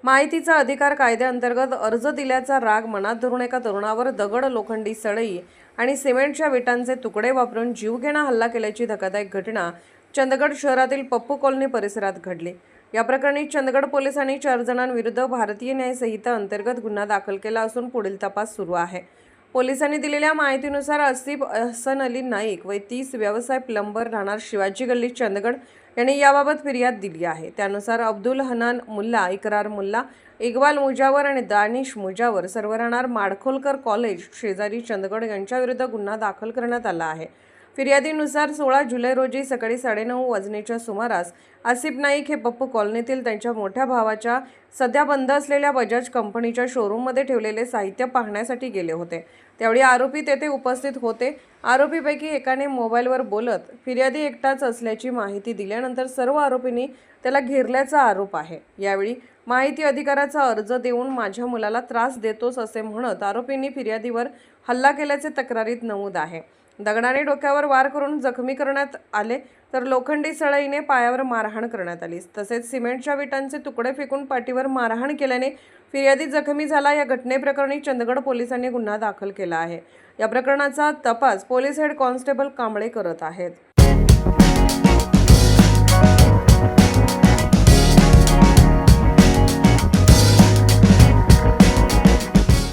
माहितीचा अधिकार कायद्याअंतर्गत अर्ज दिल्याचा राग मनात धरून एका तरुणावर दगड, लोखंडी सळई आणि सिमेंटच्या विटांचे तुकडे वापरून जीवघेणा हल्ला केल्याची धक्कादायक घटना चंदगड शहरातील पप्पू कॉलनी परिसरात घडली। या प्रकरणी चंदगड पोलिसांनी 4 जणांविरुद्ध भारतीय न्याय संहिता अंतर्गत गुन्हा दाखल केला असून पुढील तपास सुरू आहे। पोलिसांनी दिलेल्या माहितीनुसार आसिफ हसन अली नाईक वय 30 व्यवसाय प्लंबर राहणार शिवाजी गल्ली चंदगड यांनी याबाबत फिर्याद दिली आहे। त्यानुसार अब्दुल हनान मुल्ला, इकरार मुल्ला, इक्बाल मुजावर आणि दानिश मुजावर सर्व राहणार माडखोलकर कॉलेज शेजारी चंदगड यांच्याविरुद्ध गुन्हा दाखल करण्यात आला आहे। फिर्यादीनुसार 16 जुलै रोजी सकाळी 9:30 वाजण्याच्या सुमारास आसिफ नाईक हे पप्पू कॉलनीतील त्यांच्या मोठ्या भावाच्या सध्या बंद असलेल्या बजाज कंपनीच्या शोरूममध्ये ठेवलेले साहित्य पाहण्यासाठी गेले होते। त्यावेळी आरोपी तेथे उपस्थित होते। आरोपीपैकी एकाने मोबाईलवर बोलत फिर्यादी एकटाच असल्याची माहिती दिल्यानंतर सर्व आरोपींनी त्याला घेरल्याचा आरोप आहे। यावेळी माहिती अधिकाराचा अर्ज देऊन माझ्या मुलाला त्रास देतोस असे म्हणत आरोपींनी फिर्यादीवर हल्ला केल्याचे तक्रारीत नमूद आहे। दगडाने डोक्यावर वार करून जखमी करण्यात आले तर लोखंडी सळईने पायावर मारहाण करण्यात आली। तसेच सिमेंटच्या विटांचे तुकडे फेकून पाठीवर मारहाण केल्याने फिर्यादी जखमी झाला। या घटनेप्रकरणी चंदगड पोलिसांनी गुन्हा दाखल केला आहे। या प्रकरणाचा तपास पोलीस हेड कॉन्स्टेबल कांबळे करत आहेत।